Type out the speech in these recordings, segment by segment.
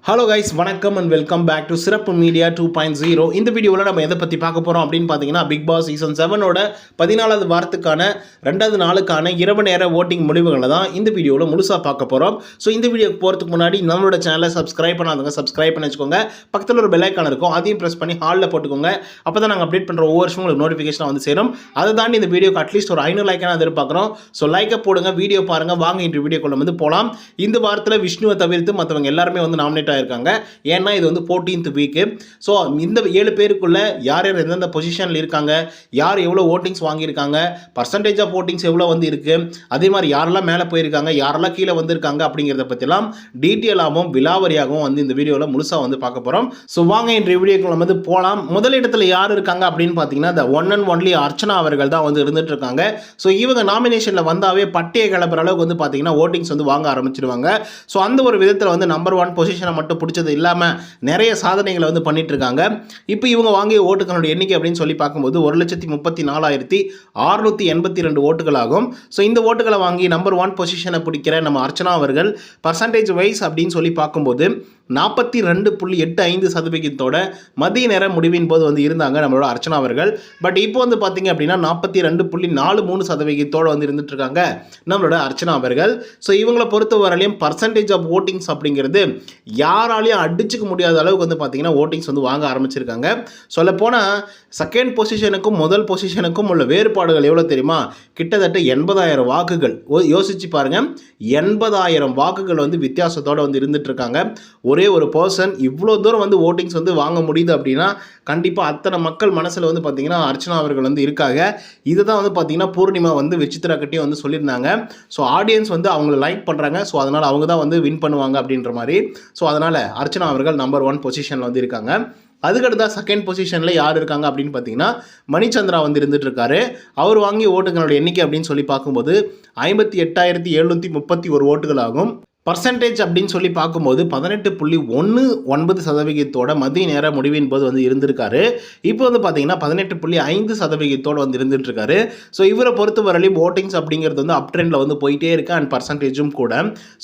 Hello guys, வணக்கம் and welcome back to சிறப்பு media 2.0. இந்த வீடியோவில் நம்ம எதை பற்றி பார்க்க போகிறோம் அப்படின்னு பார்த்தீங்கன்னா, பிக் பாஸ் சீசன் 7ஓட 14வது வாரத்துக்கான 2வது நாளுக்கான இரவு நேர ஓட்டிங் முடிவுகளை தான் இந்த வீடியோவில் முழுசாக பார்க்க போகிறோம். ஸோ இந்த வீடியோக்கு போகிறதுக்கு முன்னாடி நம்மளோட சேனலை சப்ஸ்கிரைப் பண்ணாதவங்க சப்ஸ்கிரைப் பண்ணி வச்சுக்கோங்க. பக்கத்தில் ஒரு பெல் ஐக்கான் இருக்கும், அதையும் ப்ரெஸ் பண்ணி ஹாலில் போட்டுக்கோங்க. அப்போ தான் நாங்கள் அப்டேட் பண்ணுற ஒவ்வொரு வருஷமும் உங்களுக்கு நோட்டிஃபிகேஷன் வந்து சேரும். அதை தாண்டி இந்த வீடியோக்கு அட்லீஸ்ட் ஒரு 500 லைக்கான எதிர்பார்க்குறோம். ஸோ லைக்கை போடுங்க, வீடியோ பாருங்கள். வாங்க இன்று வீடியோக்குள்ள வந்து போகலாம். இந்த வாரத்தில் விஷ்ணுவை தவிர்த்து மற்றவங்க எல்லாருமே வந்து நாமினேட் இருக்காங்க. ஏன்னா இது வந்து 14th வீக்கு. ஸோ இந்த 7 பேருக்குள்ள யார் யார் எந்தெந்த பொசிஷனில் இருக்காங்க, யார் எவ்வளோ ஓட்டிங்ஸ் வாங்கியிருக்காங்க, பர்சன்டேஜ் ஆஃப் ஓட்டிங்ஸ் எவ்வளோ வந்து இருக்குது, அதே மாதிரி யாரெல்லாம் மேலே போயிருக்காங்க, யாரெல்லாம் கீழே வந்திருக்காங்க அப்படிங்கிறத பற்றிலாம் டீட்டெயிலாகவும் விலாவரியாகவும் வந்து இந்த வீடியோவில் முழுசாக வந்து பார்க்க போகிறோம். ஸோ வாங்க இன்றைய வீடியோக்குள்ள வந்து போகலாம். முதலிடத்தில் யார் இருக்காங்க அப்படின்னு பார்த்தீங்கன்னா, the one and only Archana அவர்கள் தான் வந்து இருந்துட்டு இருக்காங்க. ஸோ இவங்க நாமினேஷனில் வந்தாவே பட்டியை கிளப்புற அளவுக்கு வந்து பார்த்தீங்கன்னா ஓட்டிங்ஸ் வந்து வாங்க ஆரம்பிச்சிருவாங்க. ஸோ அந்த ஒரு விதத்தில் வந்து நம்பர் 1 பொசிஷனை மட்டும் பிடிச்சது இல்லாமல் நிறைய சாதனைகளை வந்து பண்ணிட்டு இருக்காங்க. இப்போ இவங்க வாங்கிய ஓட்டுகளுடைய எண்ணிக்கை அப்படின்னு சொல்லி பார்க்கும்போது 1,34,682 ஓட்டுகள் ஆகும். ஸோ இந்த ஓட்டுகளை வாங்கி நம்பர் 1 பொசிஷனை பிடிக்கிற நம்ம அர்ச்சனா அவர்கள் பர்சன்டேஜ் வைஸ் அப்படின்னு சொல்லி பார்க்கும்போது 42.85% மதிய நேர முடிவின் போது வந்து இருந்தாங்க நம்மளோட அர்ச்சனா அவர்கள். பட் இப்போ வந்து பார்த்தீங்க அப்படின்னா 42.43% வந்து இருந்துட்டு இருக்காங்க நம்மளோட அர்ச்சனா அவர்கள். ஸோ இவங்களை பொறுத்த வரையிலையும் பர்சன்டேஜ் ஆஃப் ஓட்டிங்ஸ் அப்படிங்கிறது யாராலையும் அடிச்சுக்க முடியாத அளவுக்கு வந்து பார்த்தீங்கன்னா ஓட்டிங்ஸ் வந்து வாங்க ஆரம்பிச்சிருக்காங்க. சொல்லப்போனால் செகண்ட் பொசிஷனுக்கும் முதல் பொசிஷனுக்கும் உள்ள வேறுபாடுகள் எவ்வளோ தெரியுமா? கிட்டத்தட்ட 80,000 வாக்குகள். யோசிச்சு பாருங்க, 80,000 வாக்குகள் வந்து வித்தியாசத்தோடு வந்து இருந்துட்டு இருக்காங்க. ஒரே ஒரு பர்சன் இவ்வளோ தூரம் வந்து ஓட்டிங்ஸ் வந்து வாங்க முடியுது அப்படின்னா கண்டிப்பாக அத்தனை மக்கள் மனசில் வந்து பார்த்தீங்கன்னா அர்ச்சனா அவர்கள் வந்து இருக்காங்க. இதுதான் வந்து பார்த்தீங்கன்னா பூர்ணிமா வந்து விசித்ரா கிட்டேயும் வந்து சொல்லியிருந்தாங்க. ஸோ ஆடியன்ஸ் வந்து அவங்கள லைக் பண்ணுறாங்க. ஸோ அதனால் அவங்க தான் வந்து வின் பண்ணுவாங்க அப்படின்ற மாதிரி. ஸோ அதனால் அர்ச்சனா அவர்கள் நம்பர் 1 பொசிஷனில் வந்து இருக்காங்க. அதுக்கடுத்தா செகண்ட் பொசிஷனில் யார் இருக்காங்க அப்படின்னு பார்த்தீங்கன்னா மணிச்சந்திரா வந்து இருந்துட்டு இருக்காரு. அவர் வாங்கிய ஓட்டுகளோட எண்ணிக்கை அப்படின்னு சொல்லி பார்க்கும்போது 58,731 ஓட்டுகள் ஆகும். பர்சன்டேஜ் அப்படின்னு சொல்லி பார்க்கும்போது 18.19% மதிய நேர முடிவின் போது வந்து இருந்திருக்காரு. இப்போ வந்து பார்த்தீங்கன்னா 18.5% வந்து இருந்துட்டு இருக்காரு. ஸோ இவரை பொறுத்த வரலையும் ஓட்டிங்ஸ் அப்படிங்கிறது வந்து அப் ட்ரெண்டில் வந்து போயிட்டே இருக்கு அண்ட் பர்சன்டேஜும் கூட.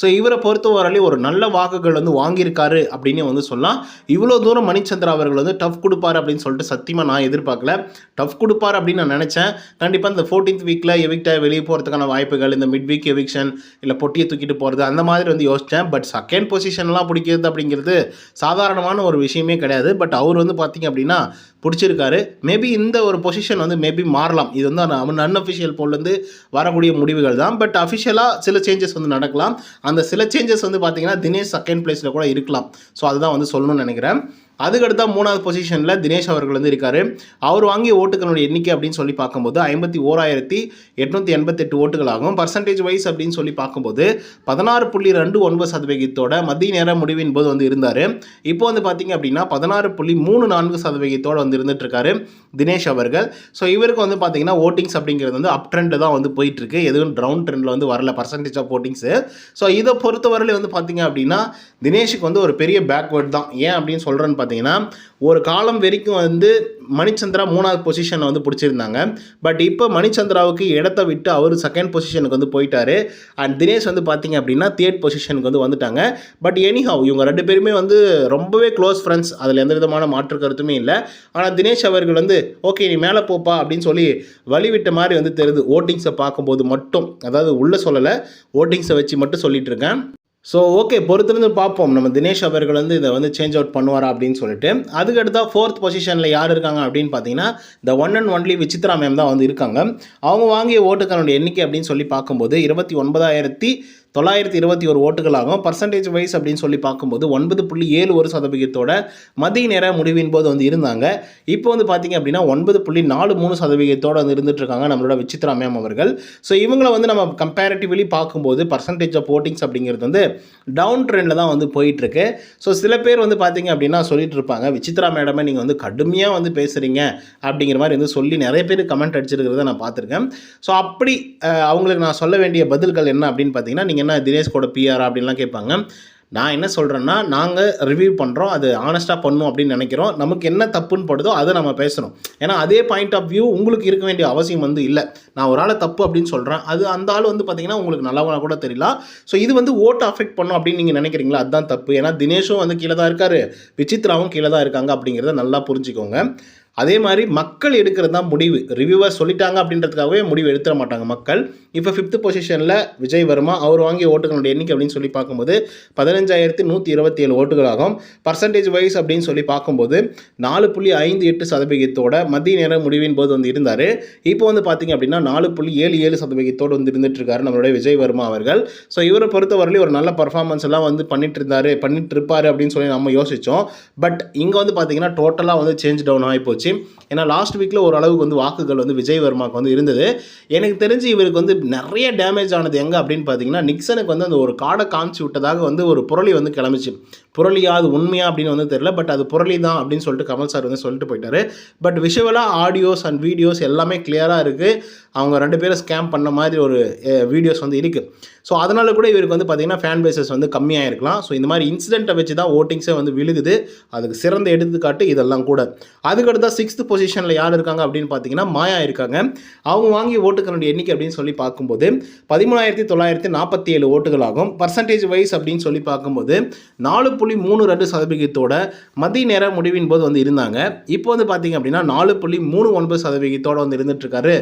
ஸோ இவரை பொறுத்த வரலையும் ஒரு நல்ல வாக்குகள் வந்து வாங்கியிருக்காரு அப்படின்னு வந்து சொல்லலாம். இவ்வளோ தூரம் மணிச்சந்திரா அவர்கள் வந்து டஃப் கொடுப்பார் அப்படின்னு சொல்லிட்டு சத்தியமாக நான் எதிர்பார்க்கல. டஃப் கொடுப்பார் அப்படின்னு நான் நினச்சேன். கண்டிப்பாக இந்த 14th வீக்கில் எவிக்டாக வெளியே போகிறதுக்கான வாய்ப்புகள், இந்த மிட் வீக் எவிக்ஷன் இல்லை பொட்டியை தூக்கிட்டு போகிறது அந்த மாதிரி வந்து யோசித்தேன். பட் செகண்ட் பொசிஷன்லாம் பிடிக்கிறது அப்படிங்கிறது சாதாரணமான ஒரு விஷயமே கிடையாது. பட் அவர் வந்து பார்த்தீங்க அப்படின்னா பிடிச்சிருக்காரு. மேபி இந்த ஒரு பொசிஷன் வந்து மேபி மாறலாம். இது வந்து அன்அஃபிஷியல் போல்லேருந்து வரக்கூடிய முடிவுகள் தான். பட் அஃபிஷியலாக சில சேஞ்சஸ் வந்து நடக்கலாம். அந்த சில சேஞ்சஸ் வந்து பார்த்தீங்கன்னா தினேஷ் செகண்ட் பிளேஸில் கூட இருக்கலாம். ஸோ அதுதான் வந்து சொல்லணும்னு நினைக்கிறேன். அதுக்கடுத்தா 3வது பொசிஷனில் தினேஷ் அவர்கள் வந்து இருக்கார். அவர் வாங்கிய ஓட்டுகளுடைய எண்ணிக்கை அப்படின்னு சொல்லி பார்க்கும்போது 51,888 ஓட்டுகள் ஆகும். பர்சன்டேஜ் வைஸ் அப்படின்னு சொல்லி பார்க்கும்போது 16.29% மதிய நேர முடிவின் போது வந்து இருந்தார். இப்போ வந்து பார்த்தீங்க அப்படின்னா 16.34% வந்து இருந்துட்டு இருக்காரு தினேஷ் அவர்கள். ஸோ இவருக்கு வந்து பார்த்தீங்கன்னா ஓட்டிங்ஸ் அப்படிங்கிறது வந்து அப் ட்ரெண்டில் தான் வந்து போயிட்டு இருக்கு. எதுவும் டவுன் ட்ரெண்டில் வந்து வரல பர்சன்டேஜ் ஆஃப் ஓட்டிங்ஸு. ஸோ இதை பொறுத்தவரையில வந்து பார்த்தீங்க அப்படின்னா தினேஷுக்கு வந்து ஒரு பெரிய பேக்வேர்ட் தான். ஏன் அப்படின்னு சொல்கிறேன்னு பார்த்தீங்கன்னா, ஒரு காலம் வரைக்கும் வந்து மணிச்சந்திரா 3வது பொசிஷனை வந்து பிடிச்சிருந்தாங்க. பட் இப்போ மணிச்சந்திராவுக்கு இடத்த விட்டு அவர் செகண்ட் பொசிஷனுக்கு வந்து போயிட்டாரு. அண்ட் தினேஷ் வந்து பார்த்தீங்க அப்படின்னா 3rd பொசிஷனுக்கு வந்து வந்துட்டாங்க. பட் எனிஹவ் இவங்க 2 பேருமே வந்து ரொம்பவே க்ளோஸ் ஃப்ரெண்ட்ஸ், அதில் எந்த விதமான மாற்று கருத்துமே இல்லை. ஆனால் தினேஷ் அவர்கள் வந்து ஓகே நீ மேலே போப்பா அப்படின்னு சொல்லி வழிவிட்ட மாதிரி வந்து தெரியுது ஓட்டிங்ஸை பார்க்கும்போது மட்டும். அதாவது உள்ளே சொல்லலை, ஓட்டிங்ஸை வச்சு மட்டும் சொல்லிட்டு இருக்கேன். ஸோ ஓகே, பொறுத்திருந்து பார்ப்போம் நம்ம தினேஷ் அவர்கள் வந்து இதை வந்து சேஞ்ச் அவுட் பண்ணுவாரா அப்படின்னு சொல்லிட்டு. அதுக்கடுத்தா 4th பொசிஷனில் யார் இருக்காங்க அப்படின்னு பார்த்தீங்கன்னா the one and only Vichitra ma'am தான் வந்து இருக்காங்க. அவங்க வாங்கிய ஓட்டுகளுடைய எண்ணிக்கை அப்படின்னு சொல்லி பார்க்கும்போது 29,921 ஓட்டுகள் ஆகும். பர்சன்டேஜ் வைஸ் அப்படின்னு சொல்லி பார்க்கும்போது 9.71% மதிய நேர முடிவின் போது வந்து இருந்தாங்க. இப்போ வந்து பார்த்தீங்க அப்படின்னா 9.43% வந்து இருந்துட்டு இருக்காங்க நம்மளோட விசித்ரா மேம் அவர்கள். ஸோ இவங்களை வந்து நம்ம கம்பேரிட்டிவ்லி பார்க்கும்போது பர்சன்டேஜ் ஆஃப் ஓட்டிங்ஸ் அப்படிங்கிறது வந்து டவுன் ட்ரெண்டில் தான் வந்து போயிட்டுருக்கு. ஸோ சில பேர் வந்து பார்த்தீங்க அப்படின்னா சொல்லிட்டு இருப்பாங்க, விசித்ரா மேடமே நீங்கள் வந்து கடுமையாக வந்து பேசுகிறீங்க அப்படிங்கிற மாதிரி வந்து சொல்லி நிறைய பேர் கமெண்ட் அடிச்சிருக்கிறத நான் பார்த்துருக்கேன். ஸோ அப்படி அவங்களுக்கு நான் சொல்ல வேண்டிய பதில்கள் என்ன அப்படின்னு பார்த்தீங்கன்னா, நீங்கள் என்ன தினேஷ் கூட பிஆர் அப்படின்லாம் கேட்பாங்க. நான் என்ன சொல்கிறேன்னா, நாங்கள் ரிவ்யூ பண்ணுறோம், அது ஆனஸ்ட்டாக பண்ணணும் அப்படின்னு நினைக்கிறோம். நமக்கு என்ன தப்புன்னு படுதோ அதை நம்ம பேசுகிறோம். ஏன்னா அதே பாயிண்ட் ஆஃப் வியூ உங்களுக்கு இருக்க வேண்டிய அவசியம் வந்து இல்லை. நான் ஒரு ஆளை தப்பு அப்படின்னு சொல்கிறேன், அது அந்த ஆள் வந்து பார்த்தீங்கன்னா உங்களுக்கு நல்லவனா கூட தெரியலாம். ஸோ இது வந்து ஓட்டை அஃபெக்ட் பண்ணும் அப்படின்னு நீங்கள் நினைக்கிறீங்களா? அதுதான் தப்பு. ஏன்னா தினேஷும் வந்து கீழே தான் இருக்கார், விசித்ராவும் கீழே தான் இருக்காங்க அப்படிங்கிறத நல்லா புரிஞ்சுக்கோங்க. அதே மாதிரி மக்கள் எடுக்கிறது தான் முடிவு. ரிவ்யூவர் சொல்லிட்டாங்க அப்படின்றதுக்காகவே முடிவு எடுத்துட மாட்டாங்க மக்கள். இப்போ 5th பொசிஷனில் விஜய் வர்மா, அவர் வாங்கிய ஓட்டுகளுடைய எண்ணிக்கை அப்படின்னு சொல்லி பார்க்கும்போது 15,127 ஓட்டுகளாகும். பர்சன்டேஜ் வைஸ் அப்படின்னு சொல்லி பார்க்கும்போது 4.58% மத்திய நேர முடிவின் போது வந்து இருந்தார். இப்போ வந்து பார்த்திங்க அப்படின்னா 4.77% வந்து இருந்துட்டு இருக்காரு நம்மளுடைய விஜய் வர்மா அவர்கள். ஸோ இவரை பொறுத்தவரையிலும் ஒரு நல்ல பர்ஃபார்மன்ஸ் எல்லாம் வந்து பண்ணிட்டு இருப்பார் அப்படின்னு சொல்லி நம்ம யோசித்தோம். பட் இங்கே வந்து பார்த்திங்கன்னா டோட்டலாக வந்து சேஞ்ச் டவுன் ஆகி போச்சு. ஏன்னா லாஸ்ட் வீக்கில் ஓரளவுக்கு வந்து வாக்குகள் வந்து விஜய் வர்மாவுக்கு வந்து இருந்தது. எனக்கு தெரிஞ்சு இவருக்கு வந்து நிறைய டேமேஜ் ஆனது எங்கே அப்படின்னு பார்த்தீங்கன்னா, நிக்சனுக்கு வந்து அந்த ஒரு கார்டை காமிச்சு விட்டதாக வந்து ஒரு புரளி வந்து கிளம்பிச்சு. புரளியா அது உண்மையா அப்படின்னு வந்து தெரியல. பட் அது புரளி தான் அப்படின்னு சொல்லிட்டு கமல் சார் வந்து சொல்லிட்டு போயிட்டாரு. பட் விஷுவலாக ஆடியோஸ் அண்ட் வீடியோஸ் எல்லாமே கிளியராக இருக்குது. அவங்க 2 பேரும் ஸ்கேம் பண்ண மாதிரி ஒரு வீடியோஸ் வந்து இருக்குது. ஸோ அதனால கூட இவருக்கு வந்து பார்த்திங்கன்னா ஃபேன் பேசஸ் வந்து கம்மியாக இருக்கலாம். ஸோ இந்த மாதிரி இன்சிடென்ட்டை வச்சு தான் ஓட்டிங்ஸே வந்து விழுகுது. அதுக்கு சிறந்த எடுத்துக்காட்டு இதெல்லாம் கூட. அதுக்கடுத்தா 6th பொசிஷனில் யார் இருக்காங்க அப்படின்னு பார்த்தீங்கன்னா மாயா இருக்காங்க. அவங்க வாங்கிய ஓட்டுகளுடைய எண்ணிக்கை அப்படின்னு சொல்லி பார்க்கும்போது 13,947 ஓட்டுகளாகும். பர்சன்டேஜ் வைஸ் அப்படின்னு சொல்லி பார்க்கும்போது 4.32% மத்திய நேர முடிவின் போது வந்து இருந்தாங்க. இப்போ வந்து பார்த்தீங்க அப்படின்னா 4.39% வந்து இருந்துகிட்ருக்காரு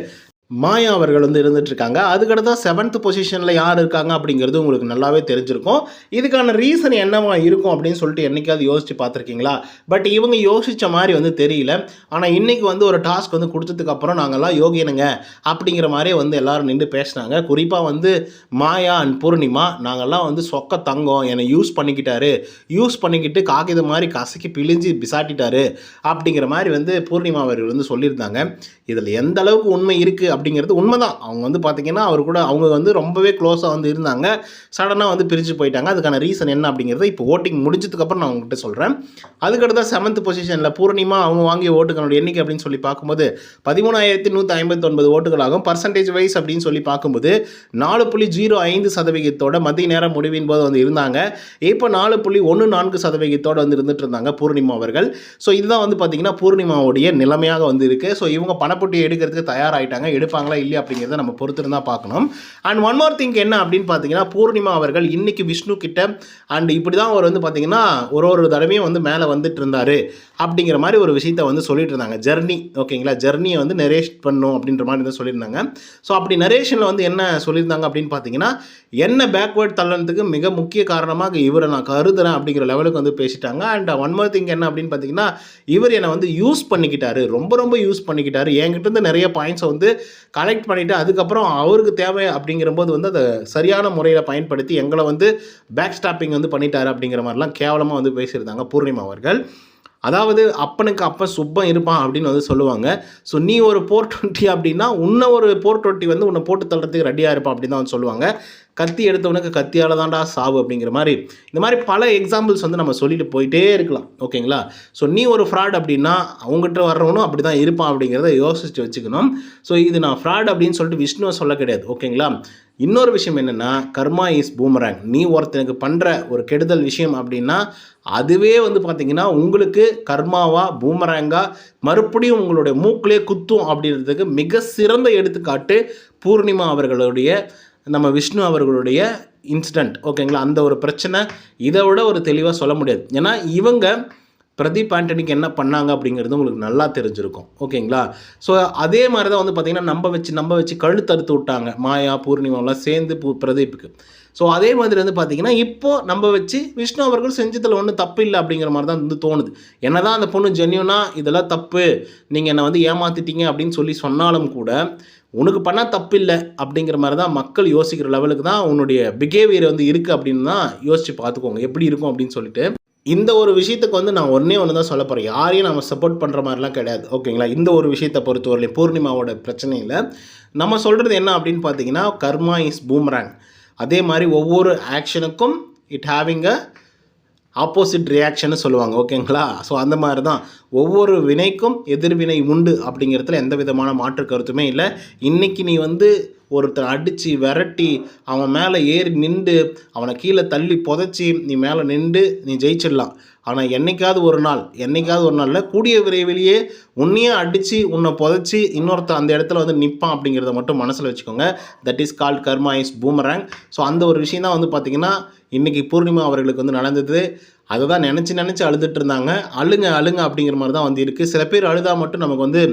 மாயா அவர்கள் வந்து இருந்துகிட்ருக்காங்க. அதுக்கடுத்தா 7th பொசிஷனில் யார் இருக்காங்க அப்படிங்கிறது உங்களுக்கு நல்லாவே தெரிஞ்சிருக்கும். இதுக்கான ரீசன் என்னவா இருக்கும் அப்படின்னு சொல்லிட்டு என்றைக்காவது யோசித்து பார்த்துருக்கீங்களா? பட் இவங்க யோசித்த மாதிரி வந்து தெரியல. ஆனால் இன்றைக்கி வந்து ஒரு டாஸ்க் வந்து கொடுத்ததுக்கப்புறம் நாங்கள்லாம் யோகியனுங்க அப்படிங்கிற மாதிரியே வந்து எல்லோரும் நின்று பேசினாங்க. குறிப்பாக வந்து மாயா அண்ட் பூர்ணிமா, நாங்கள்லாம் வந்து சொக்க தங்கம், என்னை யூஸ் பண்ணிக்கிட்டு காகிதம் மாதிரி கசக்கி பிழிஞ்சு பிசாட்டிட்டாரு அப்படிங்கிற மாதிரி வந்து பூர்ணிமா அவர்கள் வந்து சொல்லியிருந்தாங்க. இதில் எந்த அளவுக்கு உண்மை இருக்குது அப்படிங்கிறது உண்மைதான். அவங்க வந்து பார்த்திங்கன்னா அவங்க வந்து ரொம்பவே க்ளோஸாக வந்து இருந்தாங்க. சடனாக வந்து பிரிஞ்சு போயிட்டாங்க. அதுக்கான ரீசன் என்ன அப்படிங்கிறத இப்போ ஓட்டிங் முடிஞ்சதுக்கப்புறம் நான் உங்கள்கிட்ட சொல்கிறேன். அதுக்கடுத்த 7th பொசிஷனில் பூர்ணிமா அவங்க வாங்கிய ஓட்டுகளோட எண்ணிக்கை அப்படின்னு சொல்லி பார்க்கும்போது 13,159 ஓட்டுகளாகும். பர்சன்டேஜ் வைஸ் அப்படின்னு சொல்லி பார்க்கும்போது 4.05% மத்திய நேர முடிவின் போது வந்து இருந்தாங்க. இப்போ 4.14% வந்து இருந்துட்டு இருந்தாங்க பூர்ணிமா அவர்கள். ஸோ இதுதான் வந்து பார்த்திங்கன்னா பூர்ணிமாவுடைய நிலைமையாக வந்து இருக்குது. ஸோ இவங்க பணப்பொட்டி எடுக்கிறதுக்கு தயாராகிட்டாங்க. எடுப்பாங்களா இல்லையா அப்படிங்கிறத நம்ம பொறுத்து தான் பார்க்கணும். அண்ட் ஒன் மோர் திங் என்ன அப்படின்னு பார்த்தீங்கன்னா, பூர்ணிமா அவர்கள் இன்னைக்கு விஷ்ணு கிட்ட அண்ட் இப்படி தான் அவர் வந்து பார்த்தீங்கன்னா ஒரு தடவையும் வந்து மேலே வந்துட்டு இருந்தார் அப்படிங்கிற மாதிரி ஒரு விஷயத்தை வந்து சொல்லிட்டு இருந்தாங்க. ஜெர்னி, ஓகேங்களா, ஜெர்னியை வந்து நரேஷ் பண்ணும் அப்படின்ற மாதிரி தான் சொல்லியிருந்தாங்க. ஸோ அப்படி நரேஷனில் வந்து என்ன சொல்லியிருந்தாங்க அப்படின்னு பார்த்தீங்கன்னா, என்ன பேக்வேர்ட் தள்ளனத்துக்கு மிக முக்கிய காரணமாக இவரை நான் கருதுறேன் அப்படிங்கிற லெவலுக்கு வந்து பேசிட்டாங்க. அண்ட் ஒன் மோர் திங் என்ன அப்படின்னு பார்த்தீங்கன்னா, இவர் என்னை வந்து யூஸ் பண்ணிக்கிட்டாரு, ரொம்ப யூஸ் பண்ணிக்கிட்டாரு, என்கிட்ட இருந்து நிறைய பாயிண்ட்ஸை வந்து கலெக்ட் பண்ணிவிட்டு அதுக்கப்புறம் அவருக்கு தேவை அப்படிங்கிறபோது வந்து அதை சரியான முறையில் பயன்படுத்தி எங்களை வந்து பேக் ஸ்டாப்பிங் வந்து பண்ணிட்டாரு அப்படிங்கிற மாதிரிலாம் கேவலமாக வந்து பேசியிருந்தாங்க பூர்ணிமா அவர்கள். அதாவது அப்பனுக்கு அப்பன் சுப்பம் இருப்பான் அப்படின்னு வந்து சொல்லுவாங்க. ஸோ நீ ஒரு 420 அப்படின்னா உன்னை ஒரு 420 வந்து உன்னை போட்டு தள்ளுறதுக்கு ரெடியாக இருப்பான் அப்படின்னு தான் வந்து சொல்லுவாங்க. கத்தி எடுத்தவனுக்கு கத்தியால் தான்டா சாவு அப்படிங்கிற மாதிரி இந்த மாதிரி பல எக்ஸாம்பிள்ஸ் வந்து நம்ம சொல்லிட்டு போயிட்டே இருக்கலாம். ஓகேங்களா? ஸோ நீ ஒரு ஃப்ராட் அப்படின்னா அவங்ககிட்ட வர்றவனும் அப்படி தான் இருப்பான் அப்படிங்கிறத யோசித்து வச்சுக்கணும். ஸோ இது நான் ஃப்ராட் அப்படின்னு சொல்லிட்டு விஷ்ணுவை சொல்ல கிடையாது. ஓகேங்களா? இன்னொரு விஷயம் என்னென்னா, கர்மா இஸ் பூமராங். நீ ஒருத்தனுக்கு பண்ணுற ஒரு கெடுதல் விஷயம் அப்படின்னா அதுவே வந்து பார்த்திங்கன்னா உங்களுக்கு கர்மாவா பூமராங்கா மறுபடியும் உங்களுடைய மூக்கிலே குத்தும் அப்படின்றதுக்கு மிக சிறந்த எடுத்துக்காட்டு பூர்ணிமா அவர்களுடைய நம்ம விஷ்ணு அவர்களுடைய இன்சிடெண்ட். ஓகேங்களா? அந்த ஒரு பிரச்சனை இதை விட ஒரு தெளிவாக சொல்ல முடியாது. ஏன்னா இவங்க பிரதீப் ஆண்டனிக்கு என்ன பண்ணாங்க அப்படிங்கிறது உங்களுக்கு நல்லா தெரிஞ்சிருக்கும். ஓகேங்களா? ஸோ அதே மாதிரி தான் வந்து பார்த்திங்கன்னா நம்ப வச்சு கழுத்தறுத்து விட்டாங்க மாயா பூர்ணிமாவெலாம் சேர்ந்து பிரதீப்புக்கு. ஸோ அதே மாதிரி வந்து பார்த்திங்கன்னா இப்போது நம்ப வச்சு விஷ்ணு அவர்கள் செஞ்சதில் ஒன்றும் தப்பு இல்லை அப்படிங்கிற மாதிரி தான் வந்து தோணுது. என்ன தான் அந்த பொண்ணு ஜென்யூனாக இதெல்லாம் தப்பு, நீங்கள் என்னை வந்து ஏமாற்றிட்டீங்க அப்படின்னு சொல்லி சொன்னாலும் கூட உனக்கு பண்ணால் தப்பு இல்லை அப்படிங்கிற மாதிரி தான் மக்கள் யோசிக்கிற லெவலுக்கு தான் உன்னுடைய பிஹேவியர் வந்து இருக்குது அப்படின்னு தான் யோசித்து பார்த்துக்கோங்க எப்படி இருக்கும் அப்படின்னு சொல்லிட்டு. இந்த ஒரு விஷயத்துக்கு வந்து நான் ஒன்று தான் சொல்ல போகிறேன். யாரையும் நம்ம சப்போர்ட் பண்ணுற மாதிரிலாம் கிடையாது. ஓகேங்களா? இந்த ஒரு விஷயத்தை பொறுத்தவரையிலும் பூர்ணிமாவோட பிரச்சனையில் நம்ம சொல்கிறது என்ன அப்படின்னு பார்த்தீங்கன்னா, கர்மா இஸ் பூமராங். அதே மாதிரி ஒவ்வொரு ஆக்ஷனுக்கும் இட் ஹேவிங் அ ஆப்போசிட் ரியாக்ஷன்னு சொல்லுவாங்க, ஓகேங்களா? ஸோ அந்த மாதிரி தான் ஒவ்வொரு வினைக்கும் எதிர்வினை உண்டு அப்படிங்கிறதுல எந்த விதமான மாற்று கருத்துமே இல்லை. இன்றைக்கி நீ வந்து ஒருத்தர் அடித்து விரட்டி அவன் மேலே ஏறி நின்று அவனை கீழே தள்ளி புதைச்சி நீ மேலே நின்று நீ ஜெயிச்சிடலாம். ஆனால் என்றைக்காவது ஒரு நாளில் கூடிய விரைவிலேயே உன்னையே அடித்து உன்னை புதைச்சி இன்னொருத்தர் அந்த இடத்துல வந்து நிற்பான் அப்படிங்கிறத மட்டும் மனசில் வச்சுக்கோங்க. That is called karma is boomerang. So அந்த ஒரு விஷயம் தான் வந்து பார்த்திங்கன்னா இன்றைக்கி பூர்ணிமா அவர்களுக்கு வந்து நடந்தது. அதை தான் நினச்சி அழுதுட்டு இருந்தாங்க. அழுங்க அப்படிங்கிற மாதிரி தான் வந்து இருக்குது. சில பேர் அழுதா மட்டும் நமக்கு வந்து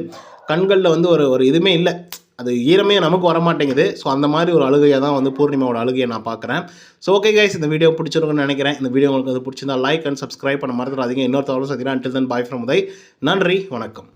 கண்களில் வந்து ஒரு இதுவுமே இல்லை, அது ஈரமே நமக்கு வரமாட்டேங்குது. ஸோ அந்த மாதிரி ஒரு அழுகையாக தான் வந்து பூர்ணிமாவோட அழுகையை நான் பார்க்குறேன். ஸோ ஓகே கைஸ், இந்த வீடியோ பிடிச்சிருக்குன்னு நினைக்கிறேன். இந்த வீடியோ உங்களுக்கு அது பிடிச்சிருந்தா லைக் அண்ட் சப்ஸ்கிரைப் பண்ண மறந்துடாதீங்க. இன்னொரு தகவலும் சந்திக்கிறேன். Until then bye from Uday. நன்றி, வணக்கம்.